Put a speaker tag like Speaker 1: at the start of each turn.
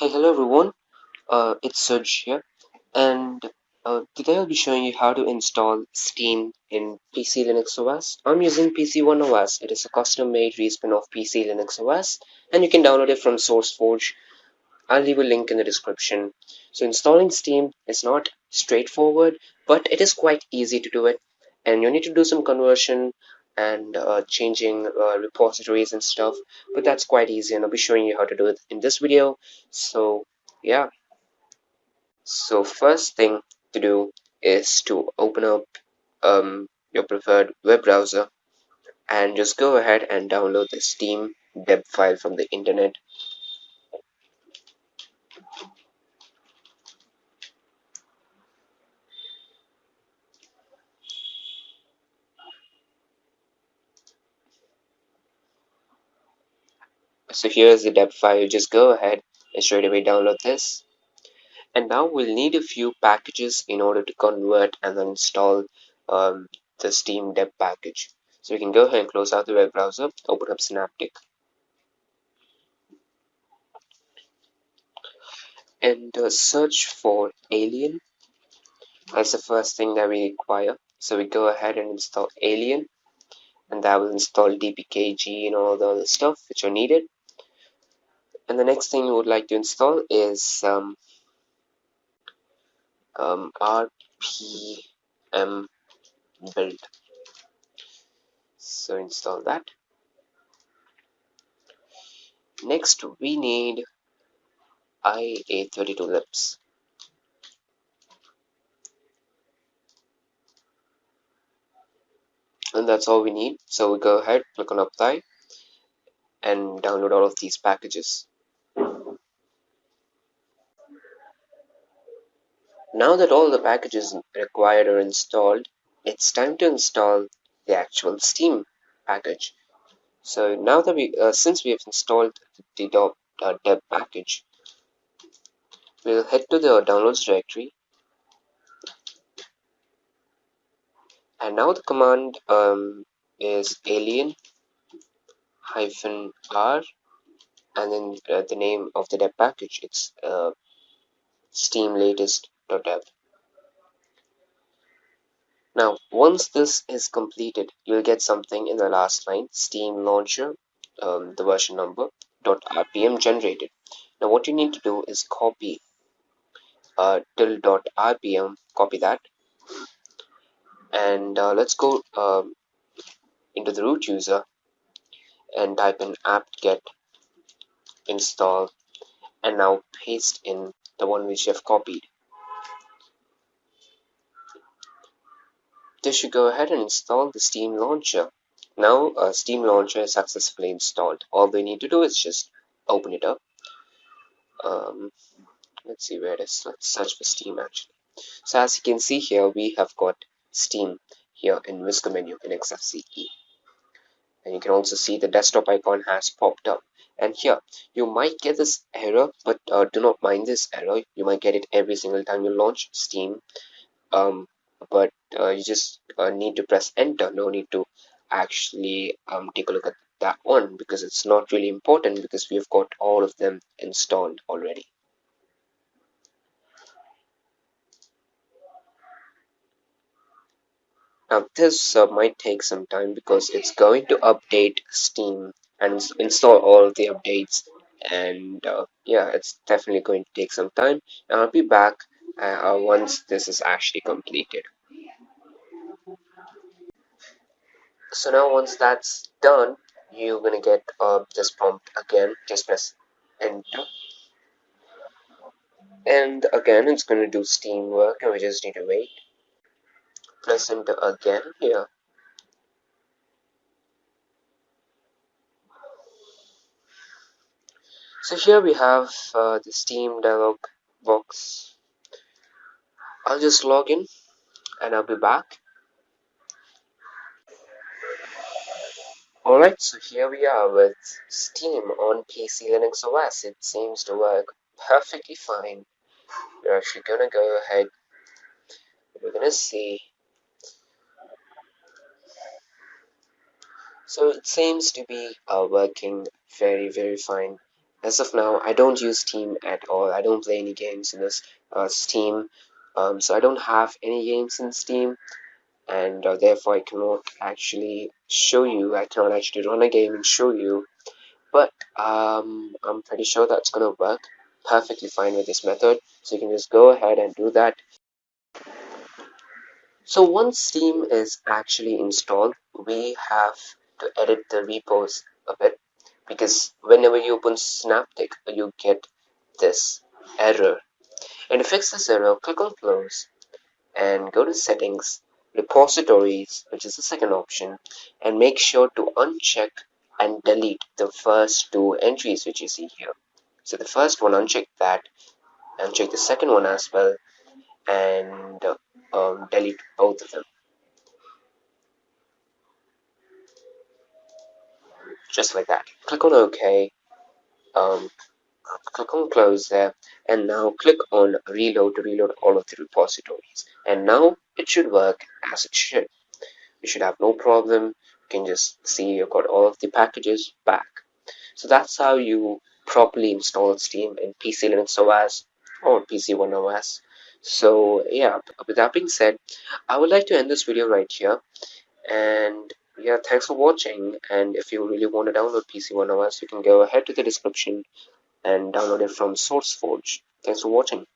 Speaker 1: Hey, hello everyone. It's Serge here, and today I'll be showing you how to install Steam in PC Linux OS. I'm using PC1OS. It is a custom-made respin of PC Linux OS, and you can download it from SourceForge. I'll leave a link in the description. So installing Steam is not straightforward, but it is quite easy to do it, and you need to do some conversion and changing repositories and stuff. But that's quite easy, and I'll be showing you how to do it in this video. So yeah. So first thing to do is to open up your preferred web browser and just go ahead and download the Steam deb file from the internet. So here's the deb file. You just go ahead and straight away download this. And now we'll need a few packages in order to convert and then install the Steam deb package. So you can go ahead and close out the web browser, open up Synaptic, and search for Alien. That's the first thing that we require. So we go ahead and install Alien, and that will install dpkg and all the other stuff which are needed. And the next thing we would like to install is rpm build. So install that. Next we need ia32libs. And that's all we need. So we go ahead, click on apply, and download all of these packages. Now that all the packages required are installed, it's time to install the actual Steam package. So now that since we have installed the deb package, we'll head to the downloads directory, and now the command is alien -r, and then the name of the deb package. It's steam latest.deb. Now, once this is completed, you'll get something in the last line: Steam launcher, the version number, .rpm generated. Now, what you need to do is copy till .rpm, copy that, and let's go into the root user and type in apt-get install, and now paste in the one which you have copied. This should go ahead and install the Steam launcher. Now, Steam launcher is successfully installed. All we need to do is just open it up. Let's see where it is. Let's search for Steam actually. So as you can see here, we have got Steam here in Whisker menu in XFCE. And you can also see the desktop icon has popped up. And here, you might get this error, but do not mind this error. You might get it every single time you launch Steam. But you just need to press enter. No need to actually take a look at that one, because it's not really important, because we've got all of them installed already. Now this might take some time because it's going to update Steam and install all of the updates, and yeah, it's definitely going to take some time, and I'll be back once this is actually completed. So now once that's done, you're gonna get this prompt again. Just press enter, and again it's gonna do Steam work, and we just need to wait. Press enter again here. So here we have the Steam dialog box. I'll just log in and I'll be back. Alright, so here we are with Steam on PC Linux OS. It seems to work perfectly fine. We're actually gonna go ahead, we're gonna see. So it seems to be working very fine. as of now, I don't use Steam at all. I don't play any games in this Steam. So I don't have any games in Steam, and therefore I cannot actually show you. I cannot actually run a game and show you. But I'm pretty sure that's gonna work perfectly fine with this method. So you can just go ahead and do that. So once Steam is actually installed, we have to edit the repos a bit because whenever you open Synaptic, you get this error. And to fix this error, click on Close and go to Settings, Repositories, which is the second option, and make sure to uncheck and delete the first two entries which you see here. So the first one, uncheck that, uncheck the second one as well, and delete both of them, just like that. Click on OK, um, click on Close there, and now click on Reload to reload all of the repositories. And now it should work as it should. You should have no problem. You can just see you've got all of the packages back. So that's how you properly install Steam in PCLinuxOS or PC1OS. So yeah, with that being said, I would like to end this video right here. And yeah, thanks for watching. And if you really want to download PC1OS, you can go ahead to the description and download it from SourceForge. Thanks for watching.